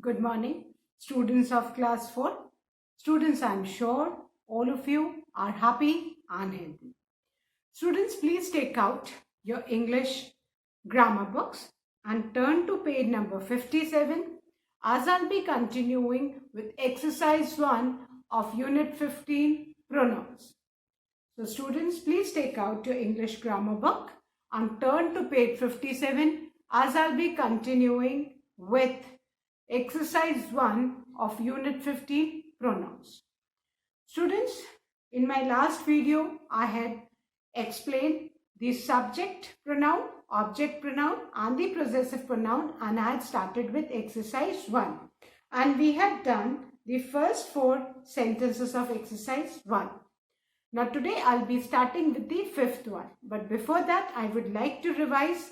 Good morning, students of class 4. Students, I am sure all of you are happy and healthy. Students, please take out your English grammar books and turn to page number 57 as I'll be continuing with exercise 1 of unit 15 pronouns. So students, please take out your English grammar book and turn to page 57 as I'll be continuing with exercise 1 of unit 15 pronouns. Students, in my last video, I had explained the subject pronoun, object pronoun and the possessive pronoun, and I had started with exercise 1. And we had done the first 4 sentences of exercise 1. Now today I'll be starting with the 5th one. But before that, I would like to revise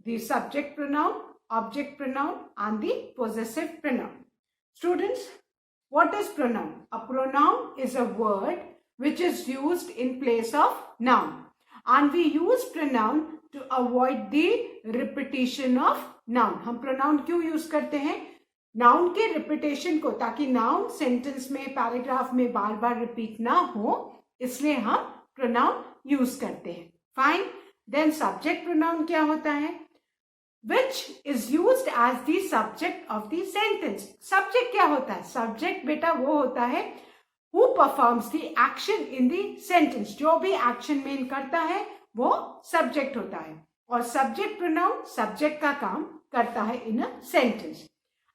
the subject pronoun, object pronoun and the possessive pronoun. Students, what is pronoun? A pronoun is a word which is used in place of noun, and we use pronoun to avoid the repetition of noun. हम pronoun क्यों use करते हैं? Noun के repetition को, ताकि noun sentence में, paragraph में बार बार repeat ना हो, इसलिए हम pronoun use करते हैं. Fine. Then subject pronoun क्या होता है? Which is used as the subject of the sentence. Subject क्या होता है? Subject बेटा वो होता है who performs the action in the sentence. जो भी action main करता है वो subject होता है, और subject pronoun subject का काम करता है in a sentence.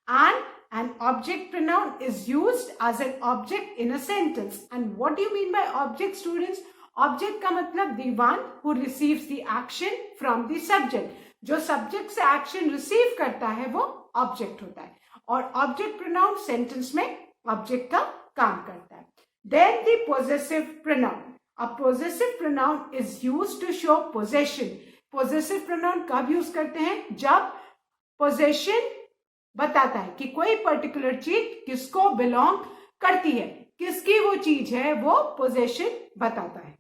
And an object pronoun is used as an object in a sentence. And what do you mean by object, students? Object का मतलब the one who receives the action from the subject. जो subject से action receive करता है वो object होता है, और ऑब्जेक्ट प्रोनाउन सेंटेंस में ऑब्जेक्ट का काम करता है. Then the possessive pronoun. A possessive pronoun is used to show possession. Possessive pronoun कब यूज करते हैं? जब पोजेशन बताता है कि कोई पर्टिकुलर चीज किसको बिलोंग करती है, किसकी वो चीज है, वो पोजेशन बताता है.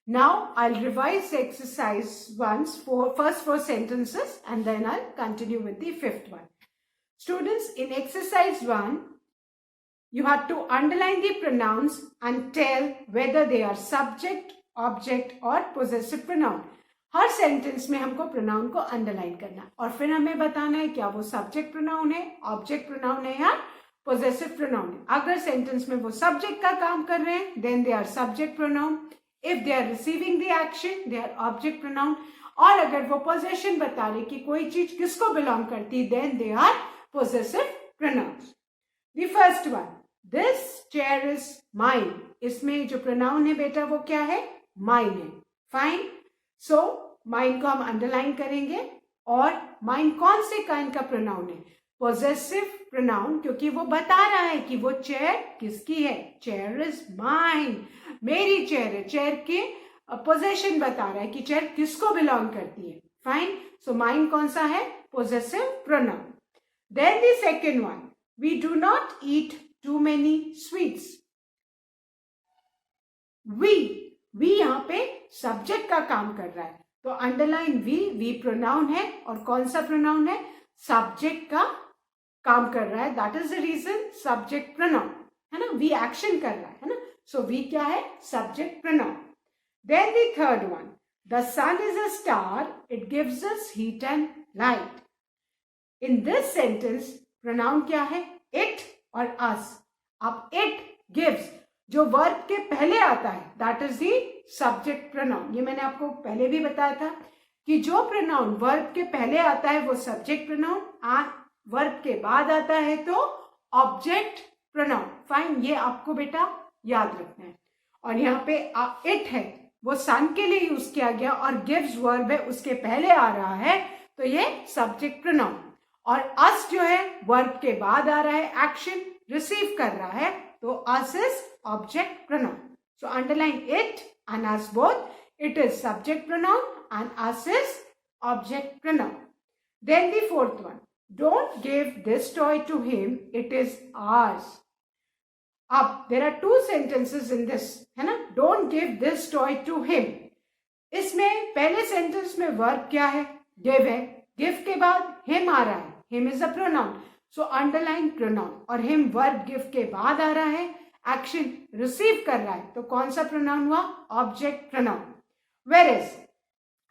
Now I'll revise exercise 1's first 4 sentences and then I'll continue with the 5th one. Students, in exercise 1, you have to underline the pronouns and tell whether they are subject, object or possessive pronoun. Her sentence में हमको pronoun को underline करना और फिर हमें बताना है क्या वो सब्जेक्ट प्रोनाउन है, ऑब्जेक्ट प्रोनाउन है या पोजेसिव प्रोनाउन है. अगर सेंटेंस में वो सब्जेक्ट का काम कर रहे हैं, then they are subject pronoun. If they are receiving the action, they are object pronoun. और अगर वो possession बता रहे कि कोई चीज किसको belong करती, then they are possessive pronouns. The first one, this chair is mine. इसमें जो pronoun है बेटा वो क्या है? Mine है. Fine. So mine को हम underline करेंगे, और mine कौन से kind का pronoun है? Possessive pronoun, क्योंकि वो बता रहा है कि वो चेयर किसकी है. Chair is mine. मेरी चेयर है. चेयर के पोजेशन बता रहा है कि चेयर किसको बिलोंग करती है. फाइन. सो माइन कौन सा है? Possessive pronoun. Then the second one, we do not eat too many sweets. We यहां पे सब्जेक्ट का काम कर रहा है, तो अंडरलाइन वी प्रोनाउन है, और कौन सा प्रोनाउन है? सब्जेक्ट का काम कर रहा है. That is the reason subject pronoun है ना. वी एक्शन कर रहा है ना. So we क्या है? Subject pronoun. Then the third one, the sun is a star. It gives us heat and light. In this sentence, pronoun क्या है? It और us. अब it gives जो verb के पहले आता है, that is the subject pronoun. ये मैंने आपको पहले भी बताया था कि जो pronoun verb के पहले आता है वो subject pronoun, और verb के बाद आता है तो object pronoun. Fine. ये आपको बेटा याद रखना है. और यहाँ पे इट है वो सन के लिए यूज किया गया, और गिव्स वर्ब है उसके पहले आ रहा है, तो ये सब्जेक्ट प्रोनाउन. और अस जो है वर्ब के बाद आ रहा है, एक्शन रिसीव कर रहा है, तो us is object pronoun. So underline it and us both. It is subject pronoun and us is object pronoun. Then the fourth one, don't give this toy to him, it is ours. अब there are 2 sentences in this, है ना. Don't give this toy to him. इसमें पहले sentence में verb क्या है? Give है. Give के बाद हिम आ रहा है. Him is a pronoun. So underline pronoun, और हिम वर्ब गिव के बाद आ रहा है, एक्शन रिसीव कर रहा है, तो कौन सा प्रोनाउन हुआ? Object pronoun. वेयर इज,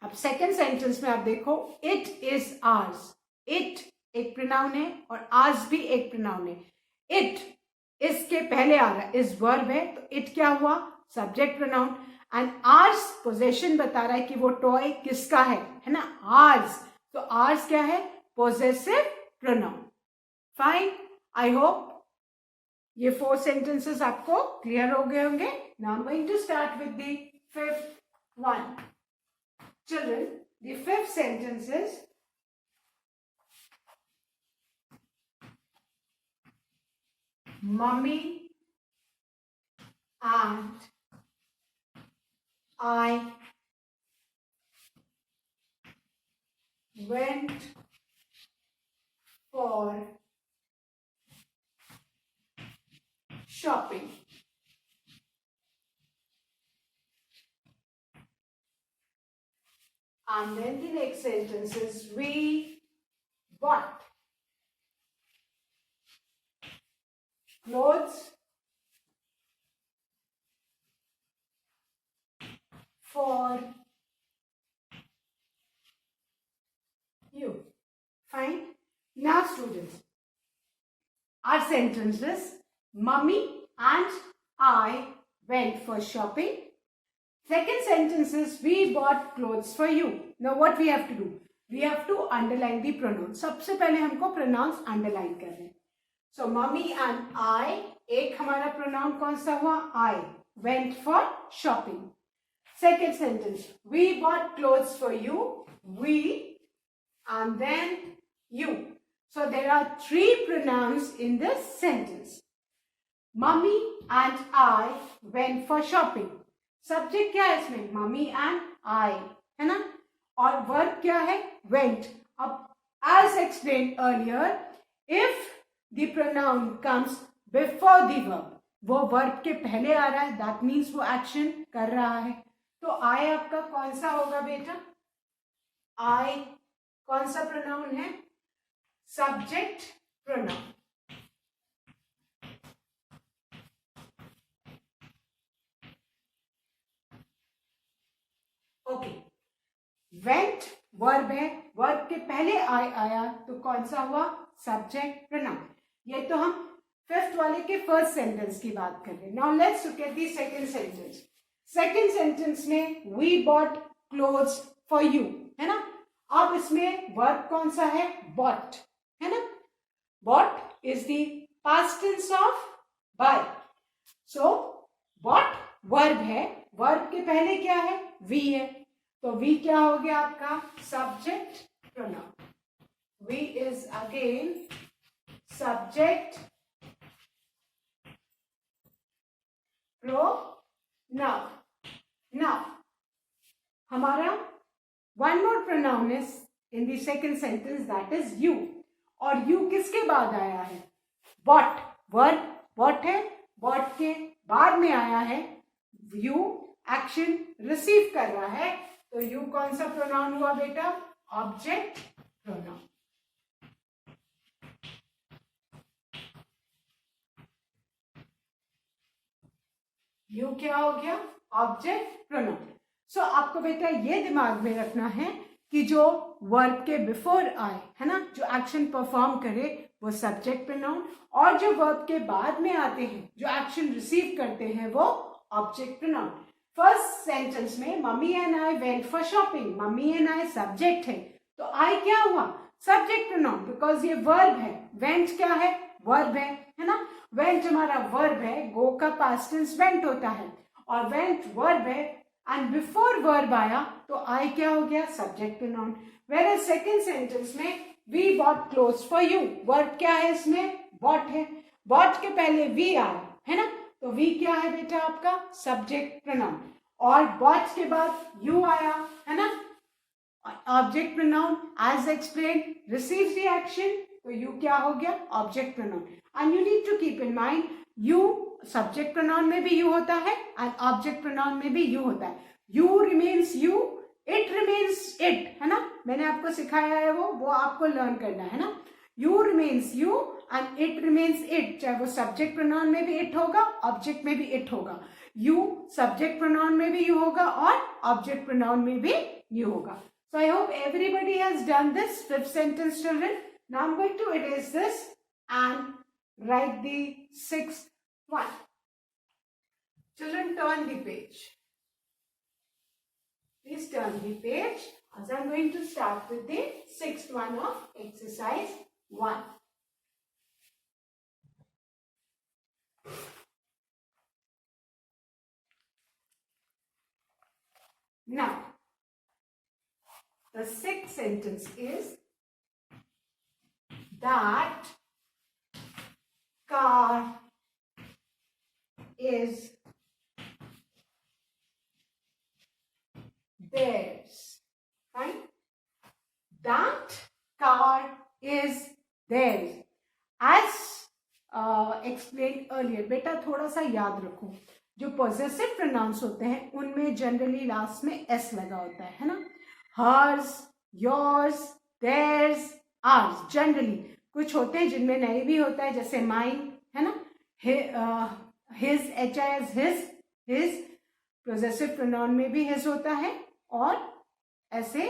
अब सेकेंड सेंटेंस में आप देखो, इट इज आर्स। इट एक प्रोनाउन है और आर्स भी एक प्रोनाउन है। इट इसके पहले आ रहा है, इज वर्ब है, तो इट क्या हुआ? Subject pronoun. And ours possession बता रहा है कि वो टॉय किसका है ना, आर्स, तो आर्स क्या है? Possessive pronoun. Fine, I hope ये 4 सेंटेंसेस आपको क्लियर हो गए होंगे। Now I am going to start with the fifth one. Children, the fifth sentence is, Mummy and I went for shopping. And then the next sentence is, we bought clothes for you. Fine. Now students, our sentence is, Mummy and I went for shopping. Second sentence is, we bought clothes for you. Now what we have to do? We have to underline the pronoun. सबसे पहले हमको pronouns underline करने हैं. So mummy and I, एक हमारा pronoun कौन सा हुआ? I went for shopping. Second sentence, we bought clothes for you. We and then you. So there are 3 pronouns in this sentence. Mummy and I went for shopping. Subject क्या है इसमें? Mummy and I, है ना, और verb क्या है? Went. अब as explain earlier, if the pronoun comes before the verb, वो वर्ब के पहले आ रहा है, दैट मीन्स वो एक्शन कर रहा है। तो आई आपका कौन सा होगा बेटा? आई कौन सा प्रोनाउन है? Subject pronoun. Okay, went verb है, वर्ब के पहले आई आया, तो कौन सा हुआ? Subject pronoun. ये तो हम फिफ्थ वाले के फर्स्ट सेंटेंस की बात कर रहे हैं। Now let's look at the second sentence. Second sentence में we bought clothes for you, है ना। अब इसमें वर्ब कौन सा है? बॉट, है ना। Bought is the past tense of buy. So bought verb है, वर्ब के पहले क्या है? वी है, तो वी क्या हो गया आपका? Subject pronoun. We is again subject pronoun. Now हमारा one more pronoun is in the second sentence, that is you. और यू किसके बाद आया है? बॉट, वर्ब बॉट है, बॉट के बाद में आया है यू, एक्शन रिसीव कर रहा है, तो यू कौन सा प्रोनाउन हुआ बेटा? Object pronoun. यू क्या हो गया? Object pronoun. सो आपको बेटा ये दिमाग में रखना है कि जो वर्ब के बिफोर आए, है ना, जो एक्शन परफॉर्म करे, वो सब्जेक्ट प्रोनाउन, और जो वर्ब के बाद में आते हैं, जो एक्शन रिसीव करते हैं, वो ऑब्जेक्ट प्रोनाउन। फर्स्ट सेंटेंस में mummy and I went for shopping, mummy and I subject है, तो आई क्या हुआ? सब्जेक्ट प्रोनाउन, बिकॉज ये वर्ब है। वेंट क्या है? वर्ब है ना। वेंट हमारा वर्ब है, गो का पास्ट टेंस वेंट होता है, और वेंट वर्ब है, एंड बिफोर वर्ब आया तो आई क्या हो गया? Subject pronoun. Where second sentence में we bought clothes for you, verb क्या है इसमें? बॉट है, बॉट के पहले वी आया, है ना, तो वी क्या है बेटा आपका? Subject pronoun. और बॉट के बाद यू आया, है ना, object pronoun as explain, receives the action, तो यू क्या हो गया? Object pronoun. And you need to keep in mind, you subject pronoun में भी यू होता है एंड ऑब्जेक्ट प्रोनाउन में भी यू होता है। You remains you, it remains it, है ना। मैंने आपको सिखाया है, वो आपको लर्न करना है ना। You remains you and it remains it. चाहे वो subject pronoun में भी it होगा, object में भी it होगा. You subject pronoun में भी you होगा और object pronoun में भी you होगा. So I hope everybody has done this fifth sentence, children. Now I'm going to erase this and write the sixth one. Children, turn the page. Please turn the page as I'm going to start with the sixth one of exercise 1. Now, the sixth sentence is that car is theirs. Fine. That car is theirs. As explained earlier, बेटा थोड़ा सा याद रखो, जो possessive pronouns होते हैं उनमें generally last में s लगा होता है ना. hers, yours, theirs, ours. Generally कुछ होते हैं जिनमें नहीं भी होता है, जैसे mine है ना, his, his possessive pronoun में भी his होता है और ऐसे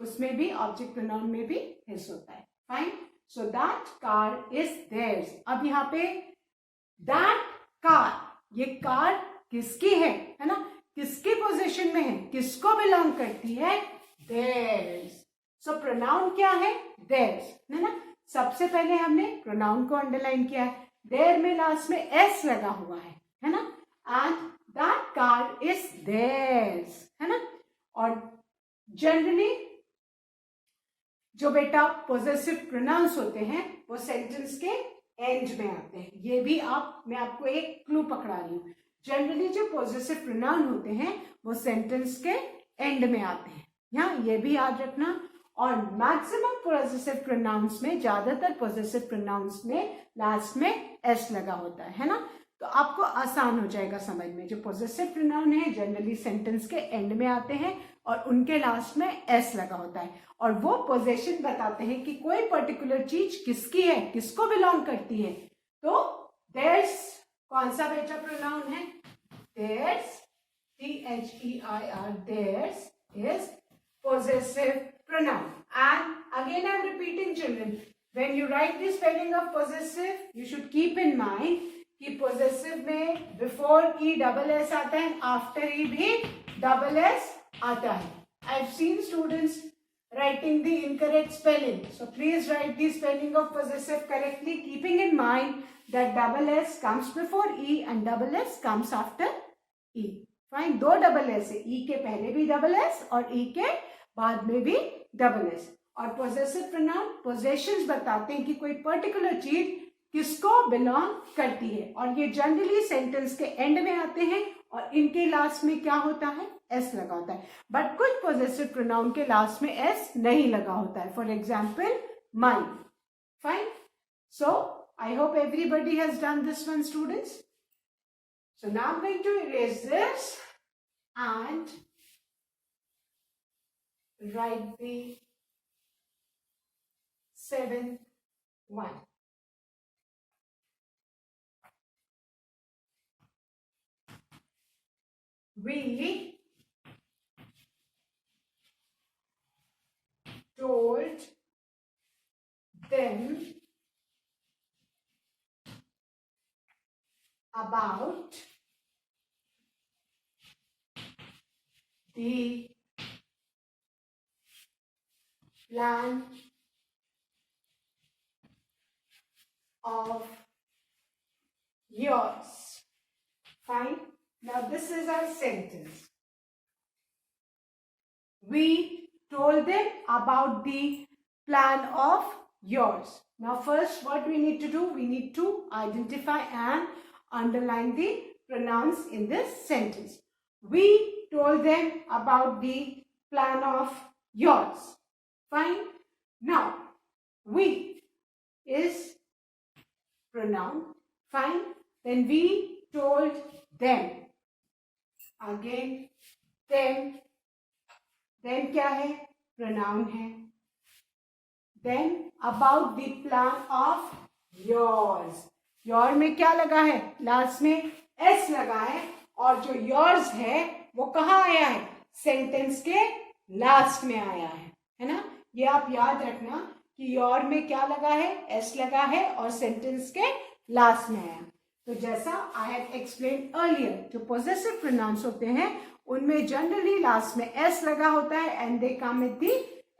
उसमें भी object pronoun में भी his होता है. Fine. So that car is theirs. अब यहाँ पे that car, ये कार किसकी है ना, किसके पोजीशन में है, किसको बिलोंग करती है, theirs. So pronoun क्या है, theirs है ना. सबसे पहले हमने pronoun को अंडरलाइन किया है, there में लास्ट में s लगा हुआ है ना, and that car is theirs है ना. और जनरली जो बेटा possessive pronouns होते हैं वो सेंटेंस के एंड में आते हैं. ये भी मैं आपको एक क्लू पकड़ा रही हूँ. जनरली जो possessive pronoun होते हैं वो सेंटेंस के एंड में आते हैं, यहाँ ये भी याद रखना. और मैक्सिमम possessive pronouns में, ज्यादातर possessive pronouns में लास्ट में s लगा होता है ना. तो आपको आसान हो जाएगा समझ में. जो possessive pronoun है जनरली सेंटेंस के एंड में आते हैं और उनके लास्ट में s लगा होता है और वो पोजेशन बताते हैं कि कोई पर्टिकुलर चीज किसकी है, किसको बिलोंग करती है. तो theirs कौन सा बेटा प्रोनाउन है, theirs, their, theirs is possessive pronoun. And again I am repeating, children, when you write the spelling of possessive you should keep in mind कि possessive में before e double s आता है, after e भी double s आता है. I have seen students writing the incorrect spelling, so please write the spelling of possessive correctly, keeping in mind that double s comes before e and double s comes after e. Fine. दो double s है, e के पहले भी double s और e के बाद में भी double s. और possessive pronoun possessions बताते हैं कि कोई particular चीज किसको बिलोंग करती है और ये जनरली सेंटेंस के एंड में आते हैं और इनके लास्ट में क्या होता है, s लगा होता है. बट कुछ possessive pronoun के लास्ट में s नहीं लगा होता है. For example mine. Fine. So I hope everybody has done this one, students. So now I'm going to erase this and write the seventh one. We told them about the plan of yours. Fine. Now this is our sentence. We told them about the plan of yours. Now first what we need to do, we need to identify and underline the pronouns in this sentence. We told them about the plan of yours. Fine. Now we is pronoun. Fine. Then we told them. Again them. Then क्या है, pronoun है. Then about the plan of yours. Your में क्या लगा है, last में S लगा है, और जो योर्स है वो कहाँ आया है, सेंटेंस के लास्ट में आया है ना। ये आप याद रखना कि योर में क्या लगा है, एस लगा है और सेंटेंस के लास्ट में आया। तो जैसा आई हैव एक्सप्लेन अर्लियर, जो पोजेसिव प्रोनाउंस होते हैं उनमें जनरली लास्ट में एस लगा होता है and they come at the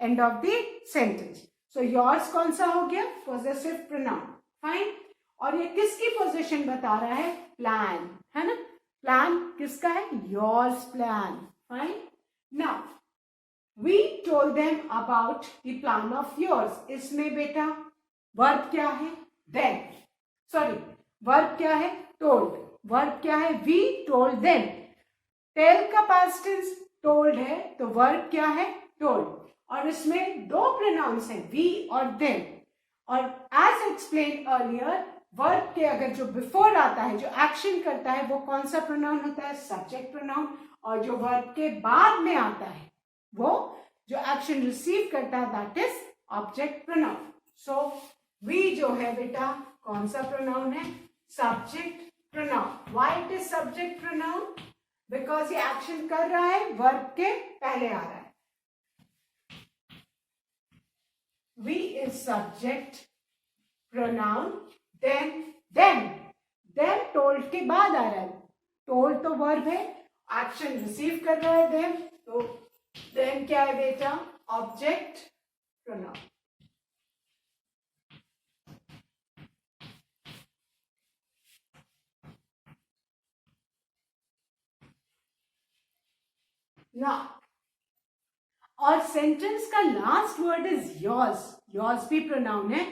end of the sentence. So yours कौन सा हो गया, पोजेसिव प्रोनाउन, फाइन। और ये किसकी पोजीशन बता रहा है, प्लान, है ना। प्लान किसका है, yours plan, fine. Now we told them about the plan of yours. इसमें बेटा वर्ब क्या है, देन, सॉरी वर्ब क्या है, टोल्ड, वर्ब क्या है, वी टोल्ड देम। टेल का पास्ट टेंस टोल्ड है, तो वर्ब क्या है, टोल्ड। और इसमें दो प्रोनाउंस हैं, वी और देम। और एज एक्सप्लेन अर्लियर, वर्ब के अगर जो बिफोर आता है, जो एक्शन करता है, वो कौन सा प्रोनाउन होता है, सब्जेक्ट प्रोनाउन। और जो वर्ब के बाद में आता है, वो जो एक्शन रिसीव करता है, that is object pronoun. So we जो है बेटा कौन सा प्रोनाउन है, subject pronoun. Why it is subject pronoun, because ये एक्शन कर रहा है, वर्ब के पहले आ रहा है। We is subject pronoun, then told के बाद आ रहा है। टोल्ड तो वर्ब है, एक्शन रिसीव कर रहा है देन, तो देन क्या है बेटा, ऑब्जेक्ट प्रोनाउन। ना, और सेंटेंस का last word is yours. Yours भी प्रोनाउन है,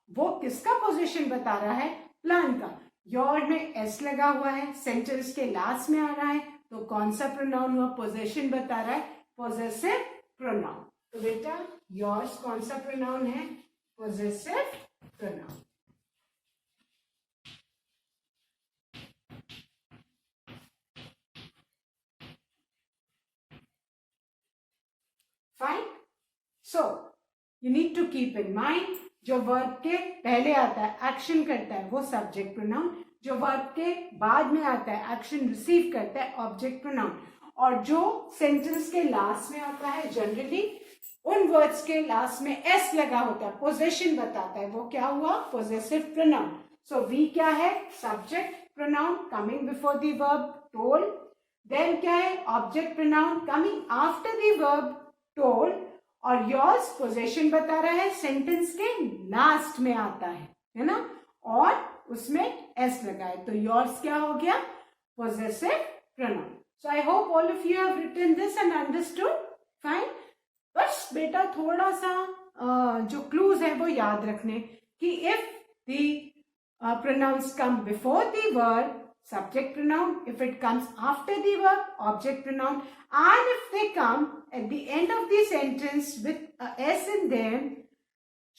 वो किसका पोजीशन बता रहा है, प्लान का। योर में एस लगा हुआ है, सेंटेंस के लास्ट में आ रहा है, तो कौन सा प्रोनाउन हुआ, पोजीशन बता रहा है, पोजेसिव प्रोनाउन। तो बेटा योर्स कौन सा प्रोनाउन है, possessive pronoun. Fine. So you need to keep in mind, जो वर्ब के पहले आता है, एक्शन करता है, वो सब्जेक्ट प्रोनाउन। जो वर्ब के बाद में आता है, एक्शन रिसीव करता है, ऑब्जेक्ट प्रोनाउन। और जो सेंटेंस के लास्ट में आता है, जनरली उन वर्ड्स के लास्ट में एस लगा होता है, पोजेशन बताता है, वो क्या हुआ, पोजेसिव प्रोनाउन। सो वी क्या है, subject pronoun coming before the verb told. Then क्या है, object pronoun coming after the verb told. और योर्स पोजेशन बता रहा है, सेंटेंस के लास्ट में आता है ना, और उसमें एस लगा है, तो योर्स क्या हो गया, possessive pronoun. So I hope all of you have written this and understood, fine. बस बेटा थोड़ा सा जो क्लूज है वो याद रखने कि if the pronouns come before the verb, subject pronoun. If it comes after the verb, object pronoun. And if they come at the end of the sentence with a s in them,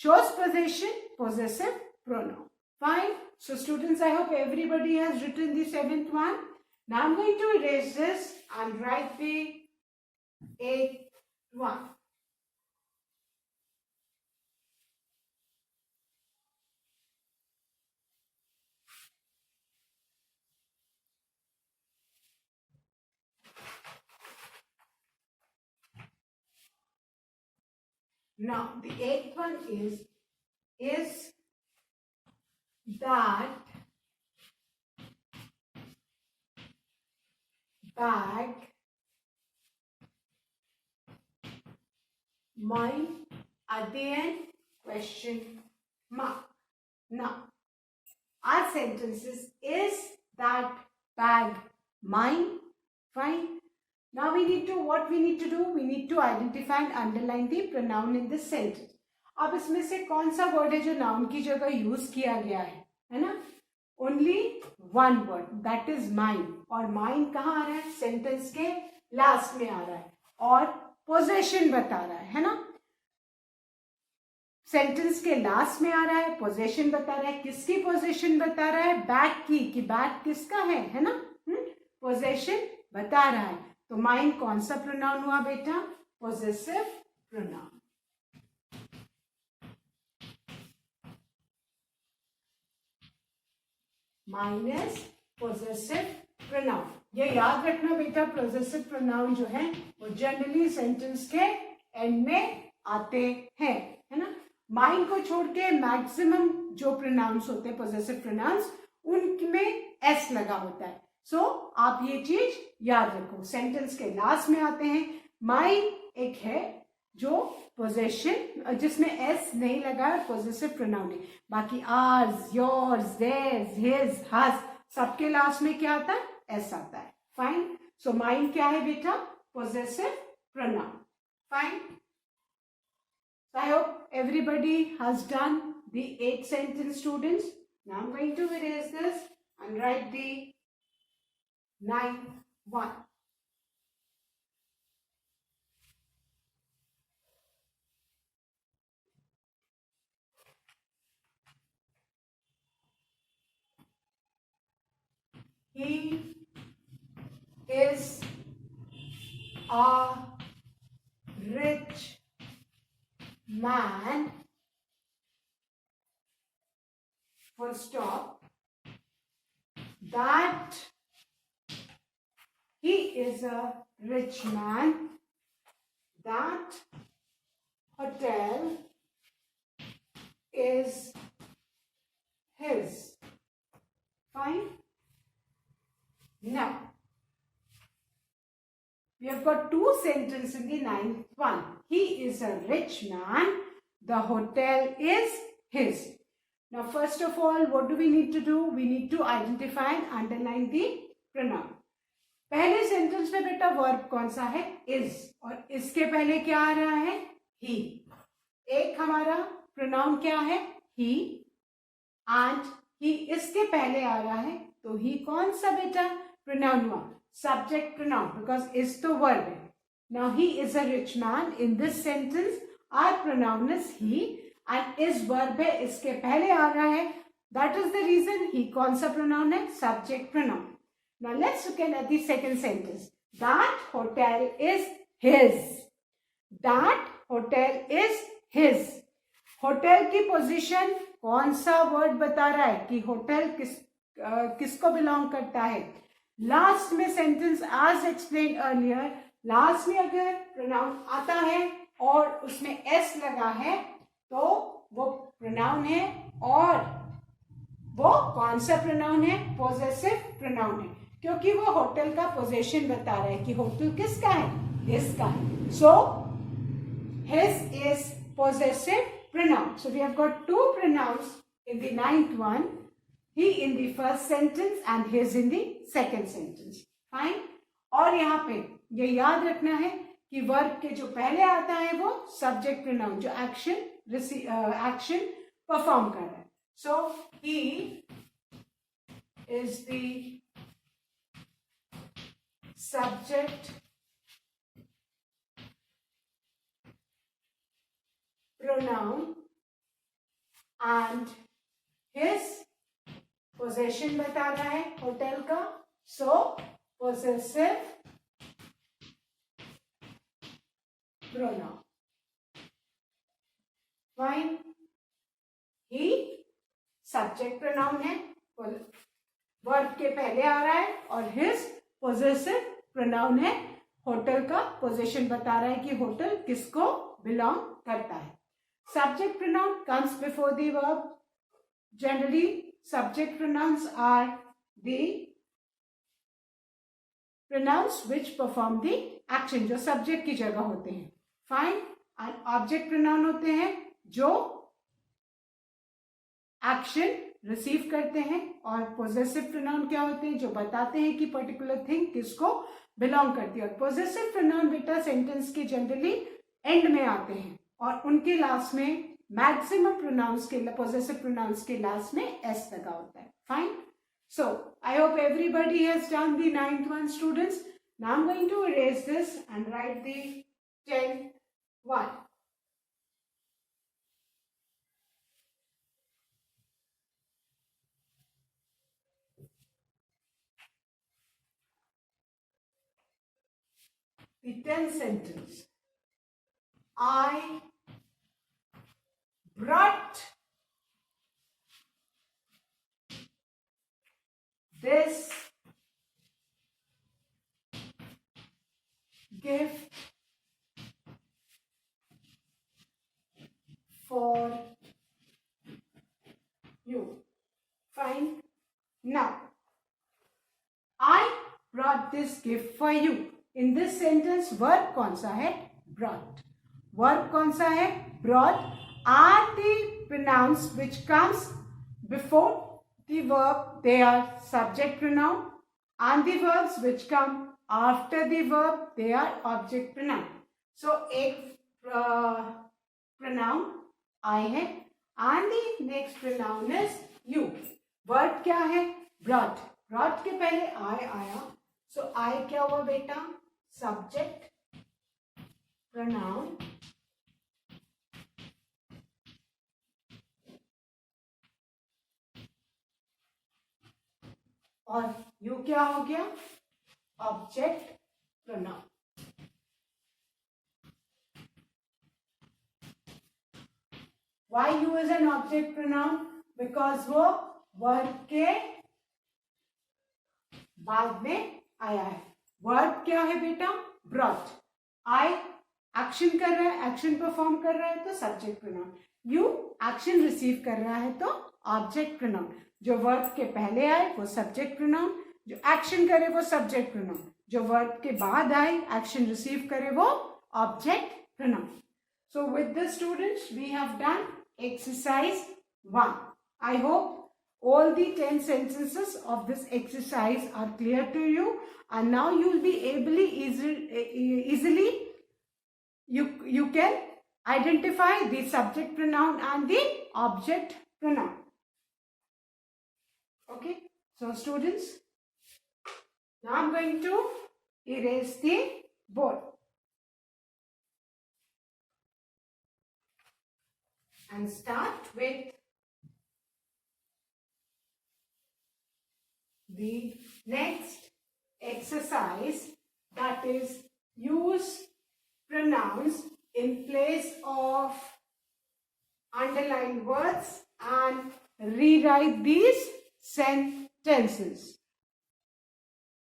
shows possession, possessive pronoun. Fine. So students, I hope everybody has written the seventh one. Now I'm going to erase this and write the eighth one. Now the eighth one is that bag mine at the end, question mark. Now our sentences is that bag mine. Fine. Now we need to, what we need to do, we need to identify and underline the pronoun in this sentence. अब इसमें से कौन सा word है जो noun की जगह use किया गया है ना, only one word, that is mine. और माइन कहाँ आ रहा है, सेंटेंस के लास्ट में आ रहा है, और पोजेशन बता रहा है ना, सेंटेंस के लास्ट में आ रहा है, पोजेशन बता रहा है, किसकी पोजेशन बता रहा है, बैग की, कि बैग किसका है ना, पोजेशन बता रहा है। तो माइन कौन सा प्रोनाउन हुआ बेटा, possessive pronoun. Minus possessive pronoun. ये याद रखना बेटा, पोजेसिव प्रोनाउन जो है वो जनरली सेंटेंस के एंड में आते हैं, है ना। माइन को छोड़ के मैक्सिमम जो प्रोनाउंस होते हैं पोजेसिव प्रोनाउंस, उनमें एस लगा होता है। सो आप ये चीज याद रखो, सेंटेंस के लास्ट में आते हैं। माइन एक है जो पोजेशन जिसमें एस नहीं लगा, पोजेसिव प्रोनाउन है। बाकी आर्स, योर्स, देयर्स, हिज, हज, सबके लास्ट में क्या आता है? एस आता है। फाइन। सो माइन क्या है बेटा? Possessive pronoun. Fine. So I hope everybody has done the 8 sentence, students. Now I'm going to erase this and write the 9th one. He is a rich man, full stop. That he is a rich man. That hotel is his. Fine. Now, we have got 2 sentences in the 9th one. He is a rich man. The hotel is his. Now, first of all, what do we need to do? We need to identify and underline the pronoun. पहले sentence में बेटा verb कौन सा है? is. और इसके पहले क्या आ रहा है? he. एक हमारा प्रोनाउन क्या है? he. and he इसके पहले आ रहा है, तो he कौन सा बेटा प्रोनाउन हुआ? सब्जेक्ट प्रोनाउन, बिकॉज is तो वर्ब है. Now he is a rich man. In this sentence our pronoun is he and is verb है, इसके पहले आ रहा है. That is the reason he कौन सा प्रोनाउन है? Subject pronoun. Now let's look at the second sentence. That hotel is his. That hotel is his. Hotel की पोजीशन कौन सा वर्ड बता रहा है कि होटल किसको बिलोंग करता है? लास्ट में sentence as explain earlier, last में अगर प्रोनाउन आता है और उसमें एस लगा है तो वो प्रोनाउन है, और वो कौन सा प्रोनाउन है? पोजेसिव प्रोनाउन है, क्योंकि वो होटल का पोजीशन बता रहा है कि होटल किसका है? हिज का है. So his is possessive pronoun. So we have got 2 pronouns in the 9th one. He in the first sentence and his in the second sentence. Fine. और यहाँ पे ये याद रखना है कि वर्ब के जो पहले आता है वो सब्जेक्ट प्रोनाउन, जो एक्शन परफॉर्म कर रहा है. So he is the subject pronoun and his possession बता रहा है होटल का. So possessive pronoun. Fine. he subject pronoun है, वर्ब के पहले आ रहा है, और his possessive pronoun है, होटल का पोजीशन बता रहा है कि होटल किसको बिलोंग करता है. Subject pronoun comes before the verb. Generally, subject pronouns are the pronouns which perform the action, जो subject की जगह होते हैं. Fine. And object pronoun होते हैं जो action receive करते हैं, और possessive pronoun क्या होते हैं? जो बताते हैं कि particular thing किसको belong करती है. और possessive pronoun बेटा सेंटेंस के जनरली एंड में आते हैं, और उनके लास्ट में मैक्सिमम प्रोनाउंस के पोजेसिव प्रोनाउंस के लास्ट में एस लगा होता है. Fine. So I hope everybody has done the 9th one, students. Now I'm going to erase this and write the 10th one. The 10th sentence. I brought this gift for you. Fine. Now, I brought this gift for you. In this sentence, verb कौन सा है? Brought. Verb कौन सा है? Brought. Are the pronouns which comes before the verb, they are subject pronoun, and the verbs which come after the verb, they are object pronoun. So, एक pronoun I है and the next pronoun is you. Verb क्या है? Brought. Brought के पहले I आया. So, I क्या हुआ बेटा? Subject pronoun. और यू क्या हो गया? Object pronoun. Why you is an object pronoun? Because वो वर्ब के बाद में आया है. वर्ब क्या है बेटा? Brought. I एक्शन कर रहा है, एक्शन परफॉर्म कर रहा है तो subject pronoun. You action receive कर रहा है तो ऑब्जेक्ट प्रोनाउन. जो वर्ब के पहले आए वो सब्जेक्ट प्रोनाउन, जो एक्शन करे वो सब्जेक्ट प्रोनाउन, जो वर्ब के बाद आए एक्शन रिसीव करे वो object pronoun. So with the students we have done exercise 1. I hope all the 10 sentences of this exercise are clear to you, and now you will be easily you can identify the subject pronoun and the object pronoun. Okay, so students, now I'm going to erase the board and start with the next exercise, that is use pronouns in place of underlined words and rewrite these sentences.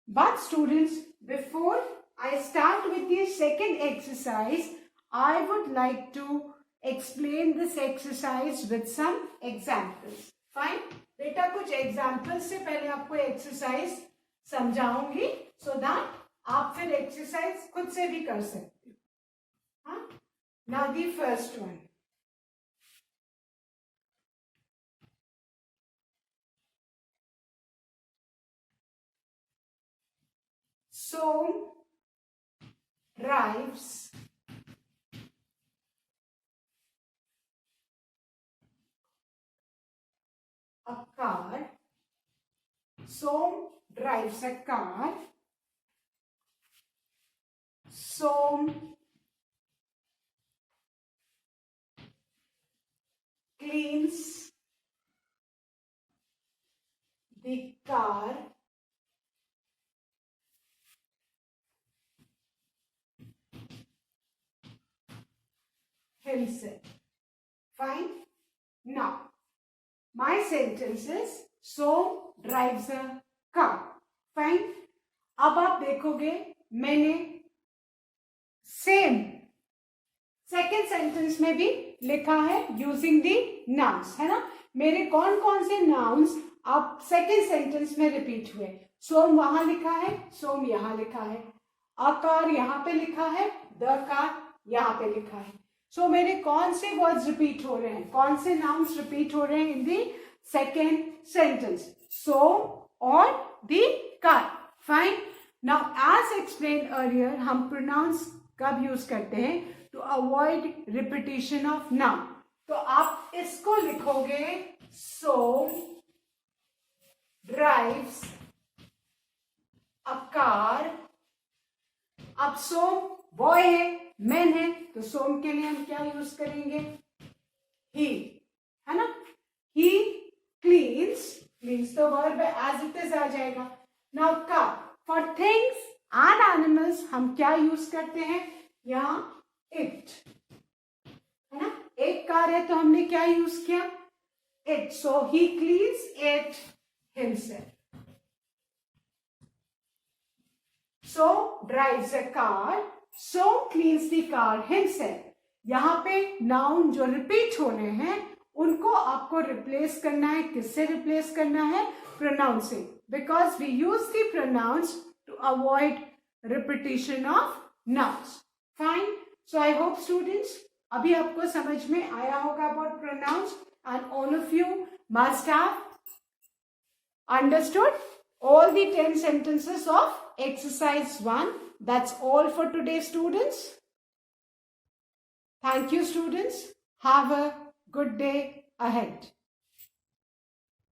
But students, before I start with the second exercise, I would like to explain this exercise with some examples. Fine? बेटा कुछ examples से पहले आपको exercise समझाऊंगी so that आप फिर exercise खुद से भी कर सकते हो. हाँ? Now the first one. So drives a car. Som drives a car. Som cleans the car. Himself. Fine. Now, my sentence is Som drives a car. Fine. अब आप देखोगे मैंने सेम सेकेंड सेंटेंस में भी लिखा है यूजिंग दी नाउन्स, है ना. मेरे कौन कौन से नाउन्स अब सेकेंड सेंटेंस में रिपीट हुए? सोम वहां लिखा है, सोम यहां लिखा है, अकार यहां पे लिखा है, द कार यहां पे लिखा है. सो मेरे कौन से वर्ड्स रिपीट हो रहे हैं, कौन से नाउन्स रिपीट हो रहे हैं इन दी सेकेंड सेंटेंस? सोम और the car. Fine. Now as explain earlier, हम प्रोनाउंस कब यूज करते हैं? To avoid repetition of noun. तो आप इसको लिखोगे सोम ड्राइव्स अ कार. अब सोम बॉय है, मैन है, तो सोम के लिए हम क्या यूज करेंगे? ही, है ना. ही क्लीन्स, क्लीन्स तो वर्ब एज इट इज आ जाएगा. Now car, for things and animals हम क्या यूज करते हैं? यहाँ इट, है ना. एक कार है तो हमने क्या यूज किया? It. So he cleans it himself. so drives a car, so cleans the car himself. यहाँ पे नाउन जो रिपीट होने हैं उनको आपको रिप्लेस करना है. किससे रिप्लेस करना है? प्रोनाउन से, because we use the pronouns to avoid repetition of nouns. Fine. So I hope students अभी आपको समझ में आया होगा about pronouns, and all of you must have understood all the 10 sentences of exercise 1. That's all for today, students. Thank you, students. Have a good day ahead.